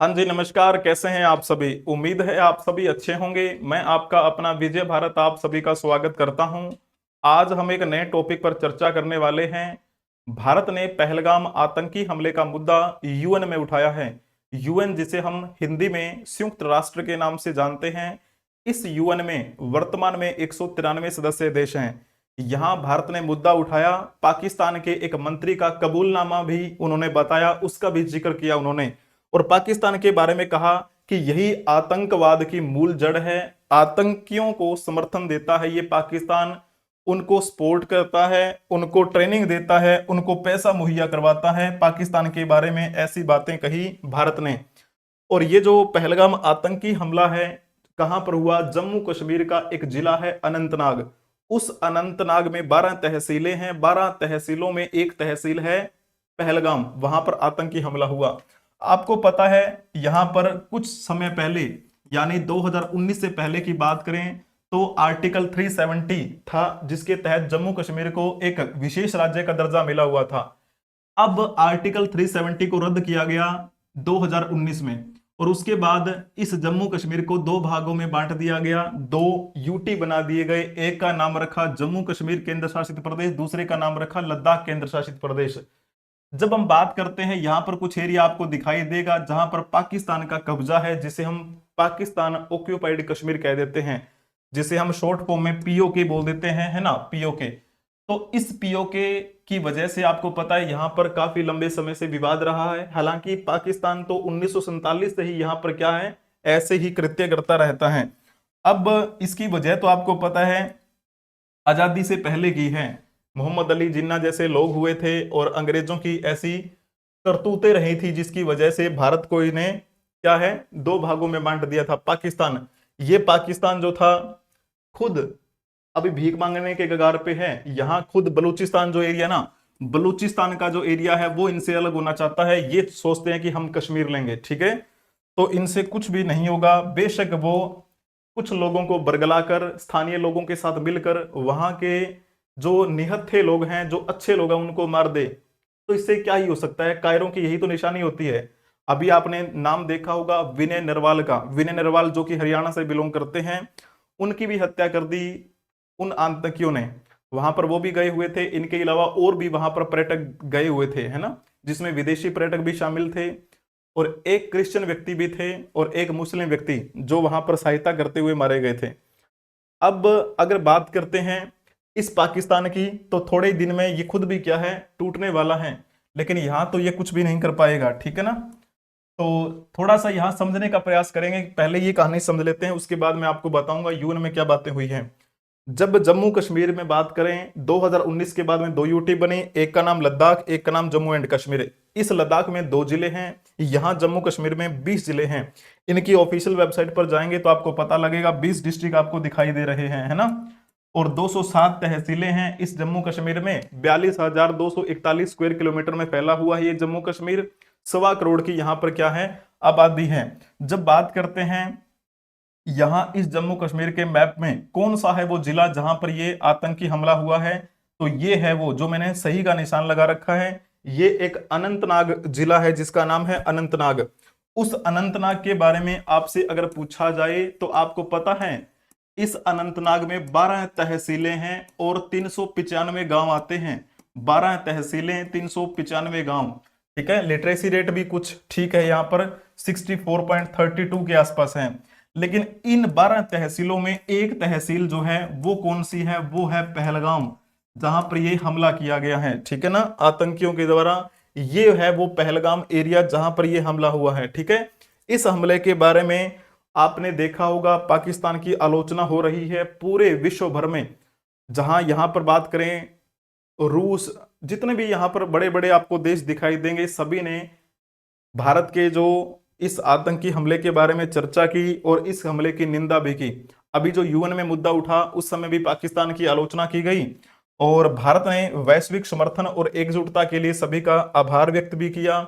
हाँ जी, नमस्कार। कैसे हैं आप सभी? उम्मीद है आप सभी अच्छे होंगे। मैं आपका अपना विजय भारत आप सभी का स्वागत करता हूं। आज हम एक नए टॉपिक पर चर्चा करने वाले हैं। भारत ने पहलगाम आतंकी हमले का मुद्दा यूएन में उठाया है। यूएन, जिसे हम हिंदी में संयुक्त राष्ट्र के नाम से जानते हैं, इस यूएन में वर्तमान में 193 सदस्य देश हैं। यहाँ भारत ने मुद्दा उठाया, पाकिस्तान के एक मंत्री का कबूलनामा भी उन्होंने बताया, उसका भी जिक्र किया उन्होंने। और पाकिस्तान के बारे में कहा कि यही आतंकवाद की मूल जड़ है, आतंकियों को समर्थन देता है ये पाकिस्तान, उनको सपोर्ट करता है, उनको ट्रेनिंग देता है, उनको पैसा मुहैया करवाता है। पाकिस्तान के बारे में ऐसी बातें कही भारत ने। और ये जो पहलगाम आतंकी हमला है, कहां पर हुआ? जम्मू कश्मीर का एक जिला है अनंतनाग। उस अनंतनाग में 12 तहसीलें हैं। 12 तहसीलों में एक तहसील है पहलगाम, वहां पर आतंकी हमला हुआ। आपको पता है, यहां पर कुछ समय पहले, यानी 2019 से पहले की बात करें तो आर्टिकल 370 था, जिसके तहत जम्मू कश्मीर को एक विशेष राज्य का दर्जा मिला हुआ था। अब आर्टिकल 370 को रद्द किया गया 2019 में, और उसके बाद इस जम्मू कश्मीर को दो भागों में बांट दिया गया। दो यूटी बना दिए गए। एक का नाम रखा जम्मू कश्मीर केंद्र शासित प्रदेश, दूसरे का नाम रखा लद्दाख केंद्र शासित प्रदेश। जब हम बात करते हैं, यहां पर कुछ एरिया आपको दिखाई देगा जहां पर पाकिस्तान का कब्जा है, जिसे हम पाकिस्तान ऑक्यूपाइड कश्मीर कह देते हैं, जिसे हम शॉर्ट फॉर्म में पीओके बोल देते हैं, है ना, पीओके। तो इस पीओके की वजह से आपको पता है यहां पर काफी लंबे समय से विवाद रहा है। हालांकि पाकिस्तान तो 1947 से ही यहां पर क्या है, ऐसे ही कृत्य करता रहता है। अब इसकी वजह तो आपको पता है आजादी से पहले की है। मोहम्मद अली जिन्ना जैसे लोग हुए थे और अंग्रेजों की ऐसी करतूतें रही थी, जिसकी वजह से भारत को इन्हें क्या है, दो भागों में बांट दिया था पाकिस्तान। ये पाकिस्तान जो था, खुद अभी भीख मांगने के कगार पे है। यहाँ खुद बलूचिस्तान जो एरिया ना, बलूचिस्तान का जो एरिया है वो इनसे अलग होना चाहता है। ये सोचते हैं कि हम कश्मीर लेंगे, ठीक है। तो इनसे कुछ भी नहीं होगा। बेशक वो कुछ लोगों को बरगलाकर, स्थानीय लोगों के साथ मिलकर, वहां के जो निहत्थे लोग हैं, जो अच्छे लोग हैं, उनको मार दे, तो इससे क्या ही हो सकता है। कायरों की यही तो निशानी होती है। अभी आपने नाम देखा होगा विनय नरवाल का। विनय नरवाल जो कि हरियाणा से बिलोंग करते हैं, उनकी भी हत्या कर दी उन आतंकियों ने। वहां पर वो भी गए हुए थे, इनके अलावा और भी वहां पर पर्यटक गए हुए थे, है ना, जिसमें विदेशी पर्यटक भी शामिल थे, और एक क्रिश्चियन व्यक्ति भी थे, और एक मुस्लिम व्यक्ति जो वहां पर सहायता करते हुए मारे गए थे। अब अगर बात करते हैं इस पाकिस्तान की, तो थोड़े ही दिन में ये खुद भी क्या है, टूटने वाला है। लेकिन यहां तो ये कुछ भी नहीं कर पाएगा, ठीक है ना। तो थोड़ा सा यहां समझने का प्रयास करेंगे। पहले ये कहानी समझ लेते हैं, उसके बाद मैं आपको बताऊंगा यूएन में क्या बातें हुई हैं। जब जम्मू कश्मीर में बात करें, 2019 के बाद में दो यूटी बनी, एक का नाम लद्दाख, एक का नाम जम्मू एंड कश्मीर। इस लद्दाख में दो जिले हैं, यहां जम्मू कश्मीर में 20 जिले हैं। इनकी ऑफिशियल वेबसाइट पर जाएंगे तो आपको पता लगेगा 20 डिस्ट्रिक्ट आपको दिखाई दे रहे हैं, है ना। और 207 तहसीलें हैं इस जम्मू कश्मीर में। 42,241 स्क्वायर किलोमीटर में फैला हुआ है ये जम्मू कश्मीर। 1.25 करोड़ की यहाँ पर क्या है, आबादी है। जब बात करते हैं यहां इस जम्मू कश्मीर के मैप में कौन सा है वो जिला जहां पर ये आतंकी हमला हुआ है, तो ये है वो जो मैंने सही का निशान लगा रखा है। ये एक अनंतनाग जिला है जिसका नाम है अनंतनाग। उस अनंतनाग के बारे में आपसे अगर पूछा जाए तो आपको पता है, इस अनंतनाग में 12 तहसीलें हैं और 395 गांव आते हैं। 12 तहसीलें, 395 गांव, ठीक है। लिटरेसी रेट भी कुछ ठीक है, यहाँ पर 64.32 के आसपास है। लेकिन इन 12 तहसीलों में एक तहसील जो है वो कौन सी है, वो है पहलगाम, जहां पर ये हमला किया गया है, ठीक है ना, आतंकियों के द्वारा। ये है वो पहलगाम एरिया जहां पर ये हमला हुआ है, ठीक है। इस हमले के बारे में आपने देखा होगा, पाकिस्तान की आलोचना हो रही है पूरे विश्व भर में। जहां यहां पर बात करें, रूस, जितने भी यहां पर बड़े बड़े आपको देश दिखाई देंगे, सभी ने भारत के जो इस आतंकी हमले के बारे में चर्चा की और इस हमले की निंदा भी की। अभी जो यूएन में मुद्दा उठा उस समय भी पाकिस्तान की आलोचना की गई, और भारत ने वैश्विक समर्थन और एकजुटता के लिए सभी का आभार व्यक्त भी किया।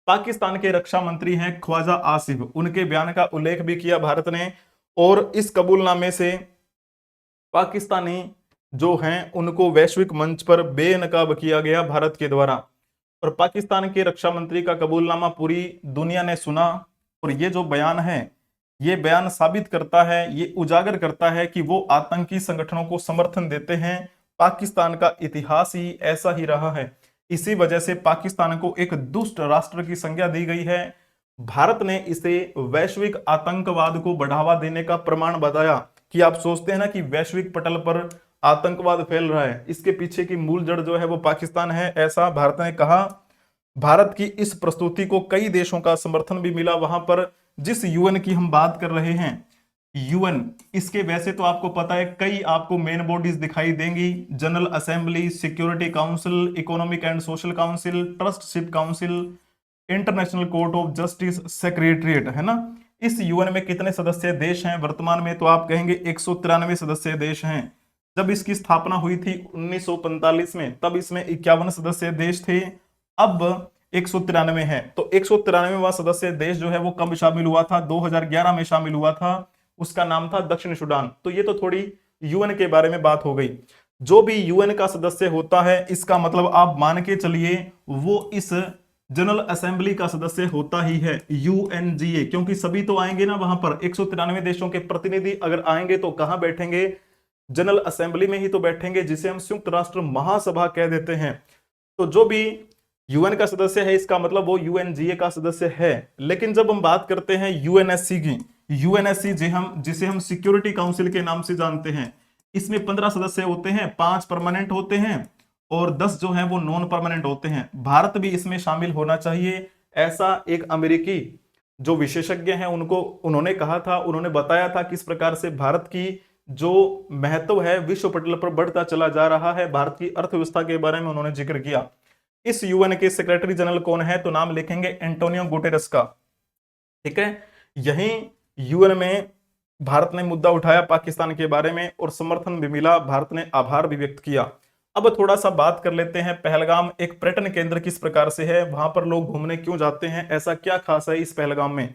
पाकिस्तान के रक्षा मंत्री हैं ख्वाजा आसिफ, उनके बयान का उल्लेख भी किया भारत ने। और इस कबूलनामे से पाकिस्तानी जो हैं उनको वैश्विक मंच पर बेनकाब किया गया भारत के द्वारा। और पाकिस्तान के रक्षा मंत्री का कबूलनामा पूरी दुनिया ने सुना, और ये जो बयान है, ये बयान साबित करता है, ये उजागर करता है कि वो आतंकी संगठनों को समर्थन देते हैं। पाकिस्तान का इतिहास ही ऐसा ही रहा है। इसी वजह से पाकिस्तान को एक दुष्ट राष्ट्र की संज्ञा दी गई है। भारत ने इसे वैश्विक आतंकवाद को बढ़ावा देने का प्रमाण बताया। कि आप सोचते हैं ना कि वैश्विक पटल पर आतंकवाद फैल रहा है, इसके पीछे की मूल जड़ जो है वो पाकिस्तान है, ऐसा भारत ने कहा। भारत की इस प्रस्तुति को कई देशों का समर्थन भी मिला। वहां पर जिस यूएन की हम बात कर रहे हैं, यूएन, इसके वैसे तो आपको पता है कई आपको मेन बॉडीज दिखाई देंगी। General assembly, security council, economic and social council, ट्रस्टशिप council, international court of justice, secretariat, है ना। इस यूएन में कितने सदस्य देश हैं वर्तमान में? तो आप कहेंगे 193 सदस्य देश हैं। जब इसकी स्थापना हुई थी 1945 में, तब इसमें 51 सदस्य देश थे। अब 193 है। तो 193वां सदस्य देश जो है वो कब शामिल हुआ था? 2011 में शामिल हुआ था। उसका नाम था दक्षिण सूडान। तो ये तो थोड़ी यूएन के बारे में बात हो गई। जो भी यूएन का सदस्य होता है, इसका मतलब आप मान के चलिए वो इस जनरल असेंबली का सदस्य होता ही है, यूएनजीए। क्योंकि सभी तो आएंगे ना वहां पर, 193 देशों के प्रतिनिधि अगर आएंगे तो कहां बैठेंगे? जनरल असेंबली में ही तो बैठेंगे, जिसे हम संयुक्त राष्ट्र महासभा कह देते हैं। तो जो भी यूएन का सदस्य है, इसका मतलब वो यूएनजीए का सदस्य है। लेकिन जब हम बात करते हैं यूएनएससी की, यूएनएससी जिसे हम सिक्योरिटी काउंसिल के नाम से जानते हैं, इसमें 15 सदस्य होते हैं, 5 परमानेंट होते हैं और 10 जो है वो नॉन परमानेंट होते हैं। भारत भी इसमें शामिल होना चाहिए, ऐसा एक अमेरिकी जो विशेषज्ञ हैं उन्होंने कहा था। उन्होंने बताया था किस प्रकार से भारत की जो महत्व है विश्व पटल पर बढ़ता चला जा रहा है। भारत की अर्थव्यवस्था के बारे में उन्होंने जिक्र किया। इस यूएन के सेक्रेटरी जनरल कौन है? तो नाम लिखेंगे एंटोनियो गुटेरस का। ठीक है, यही यूएन में भारत ने मुद्दा उठाया पाकिस्तान के बारे में और समर्थन भी मिला, भारत ने आभार भी व्यक्त किया। अब थोड़ा सा बात कर लेते हैं, पहलगाम एक पर्यटन केंद्र किस प्रकार से है, वहां पर लोग घूमने क्यों जाते हैं, ऐसा क्या खास है इस पहलगाम में?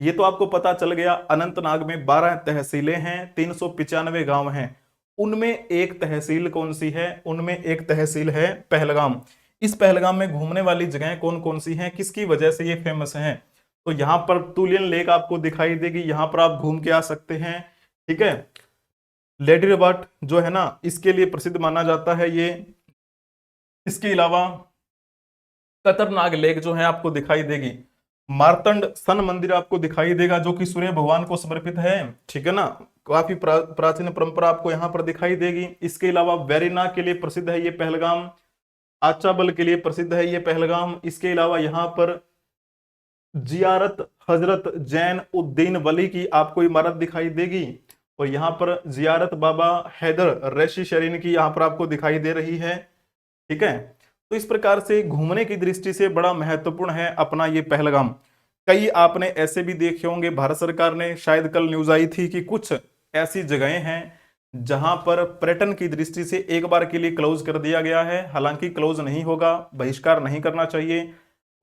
ये तो आपको पता चल गया। अनंतनाग में 12 तहसीलें हैं, 395 गांव हैं। उनमें एक तहसील कौन सी है? उनमें एक तहसील है पहलगाम। इस पहलगाम में घूमने वाली जगहें कौन कौन सी हैं, किसकी वजह से ये फेमस हैं? तो यहाँ पर तुलियन लेक आपको दिखाई देगी, यहाँ पर आप घूम के आ सकते हैं। ठीक है, लेडी रबार्ट जो है ना, इसके लिए प्रसिद्ध माना जाता है ये। इसके अलावा कतरनाग लेक जो है आपको दिखाई देगी। मार्तंड सन मंदिर आपको दिखाई देगा जो कि सूर्य भगवान को समर्पित है। ठीक है ना, काफी प्राचीन परंपरा आपको यहाँ पर दिखाई देगी। इसके अलावा वेरिना के लिए प्रसिद्ध है ये पहलगाम, आचाबल के लिए प्रसिद्ध है ये पहलगाम। इसके अलावा यहाँ पर जियारत हजरत जैन उद्दीन वली की आपको इमारत दिखाई देगी और यहाँ पर जियारत बाबा हैदर रेशी शरीन की यहाँ पर आपको दिखाई दे रही है। ठीक है, तो इस प्रकार से घूमने की दृष्टि से बड़ा महत्वपूर्ण है अपना ये पहलगाम। कई आपने ऐसे भी देखे होंगे, भारत सरकार ने शायद कल न्यूज आई थी कि कुछ ऐसी जगहें हैं जहां पर पर्यटन की दृष्टि से एक बार के लिए क्लोज कर दिया गया है। हालांकि क्लोज नहीं होगा, बहिष्कार नहीं करना चाहिए,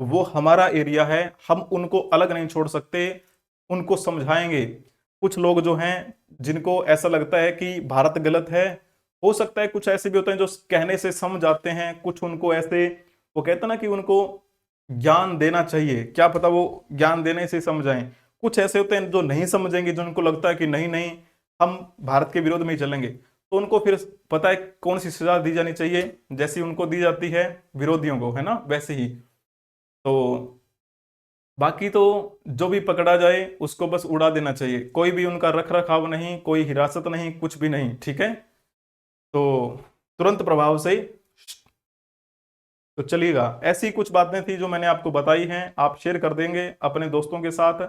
वो हमारा एरिया है, हम उनको अलग नहीं छोड़ सकते, उनको समझाएंगे। कुछ लोग जो हैं जिनको ऐसा लगता है कि भारत गलत है, हो सकता है कुछ ऐसे भी होते हैं जो कहने से समझ जाते हैं, कुछ उनको ऐसे, वो कहते हैं ना कि उनको ज्ञान देना चाहिए, क्या पता वो ज्ञान देने से समझ आए। कुछ ऐसे होते हैं जो नहीं समझेंगे, जो उनको लगता है कि नहीं नहीं हम भारत के विरोध में ही चलेंगे, तो उनको फिर पता है कौन सी सजा दी जानी चाहिए, जैसी उनको दी जाती है विरोधियों को, है ना, वैसे ही। तो बाकी तो जो भी पकड़ा जाए उसको बस उड़ा देना चाहिए, कोई भी उनका रख रखाव नहीं, कोई हिरासत नहीं, कुछ भी नहीं। ठीक है, तो तुरंत प्रभाव से। तो चलिएगा, ऐसी कुछ बातें थी जो मैंने आपको बताई हैं, आप शेयर कर देंगे अपने दोस्तों के साथ।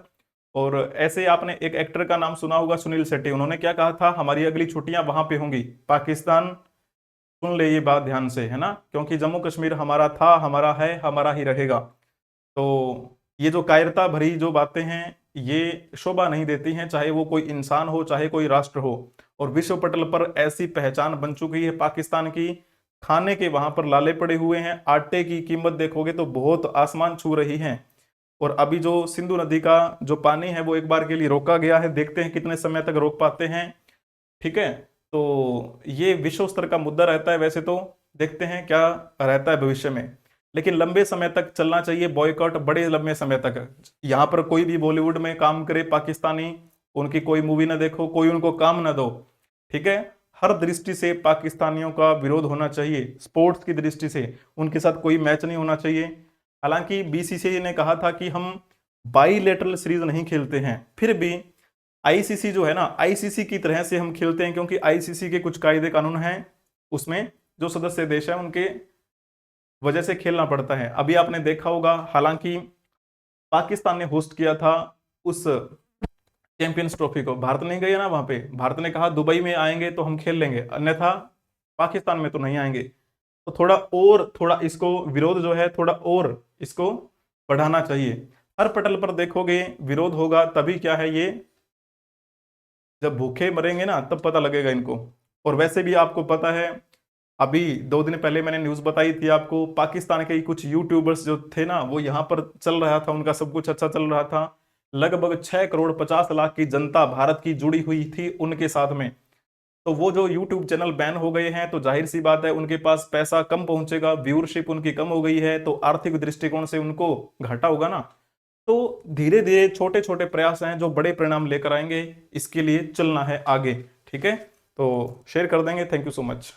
और ऐसे आपने एक एक्टर का नाम सुना होगा, सुनील शेट्टी, उन्होंने क्या कहा था, हमारी अगली छुट्टियां वहां पे होंगी पाकिस्तान। सुन ले ये बात ध्यान से, है ना, क्योंकि जम्मू कश्मीर हमारा था, हमारा है, हमारा ही रहेगा। तो ये जो कायरता भरी जो बातें हैं ये शोभा नहीं देती हैं, चाहे वो कोई इंसान हो, चाहे कोई राष्ट्र हो। और विश्व पटल पर ऐसी पहचान बन चुकी है पाकिस्तान की, खाने के वहां पर लाले पड़े हुए हैं, आटे की कीमत देखोगे तो बहुत आसमान छू रही है। और अभी जो सिंधु नदी का जो पानी है वो एक बार के लिए रोका गया है, देखते हैं कितने समय तक रोक पाते हैं। ठीक है, तो ये विश्व स्तर का मुद्दा रहता है वैसे तो, देखते हैं क्या रहता है भविष्य में। लेकिन लंबे समय तक चलना चाहिए बॉयकॉट, बड़े लंबे समय तक। यहाँ पर कोई भी बॉलीवुड में काम करे पाकिस्तानी, उनकी कोई मूवी ना देखो, कोई उनको काम ना दो, ठीक है। हर दृष्टि से पाकिस्तानियों का विरोध होना चाहिए, स्पोर्ट्स की दृष्टि से उनके साथ कोई मैच नहीं होना चाहिए। हालांकि बीसीसीआई ने कहा था कि हम बाईलेटरल सीरीज नहीं खेलते हैं, फिर भी आईसीसी जो है ना, आईसीसी की तरह से हम खेलते हैं, क्योंकि आईसीसी के कुछ कायदे कानून हैं, उसमें जो सदस्य देश है उनके वजह से खेलना पड़ता है। अभी आपने देखा होगा, हालांकि पाकिस्तान ने होस्ट किया था उस चैंपियंस ट्रॉफी को, भारत नहीं गया ना वहां पे, भारत ने कहा दुबई में आएंगे तो हम खेल लेंगे, अन्यथा पाकिस्तान में तो नहीं आएंगे। तो थोड़ा इसको विरोध जो है थोड़ा और इसको बढ़ाना चाहिए। हर पटल पर देखोगे विरोध होगा, तभी क्या है ये, जब भूखे मरेंगे ना तब पता लगेगा इनको। और वैसे भी आपको पता है, अभी 2 दिन पहले मैंने न्यूज बताई थी आपको, पाकिस्तान के कुछ यूट्यूबर्स जो थे ना, वो यहाँ पर चल रहा था, उनका सब कुछ अच्छा चल रहा था, लगभग 6 करोड़ 50 लाख की जनता भारत की जुड़ी हुई थी उनके साथ में। तो वो जो यूट्यूब चैनल बैन हो गए हैं, तो जाहिर सी बात है उनके पास पैसा कम पहुंचेगा, व्यूअरशिप उनकी कम हो गई है, तो आर्थिक दृष्टिकोण से उनको घाटा होगा ना। तो धीरे धीरे छोटे छोटे प्रयास हैं जो बड़े परिणाम लेकर आएंगे, इसके लिए चलना है आगे, ठीक है। तो शेयर कर देंगे। Thank you so much.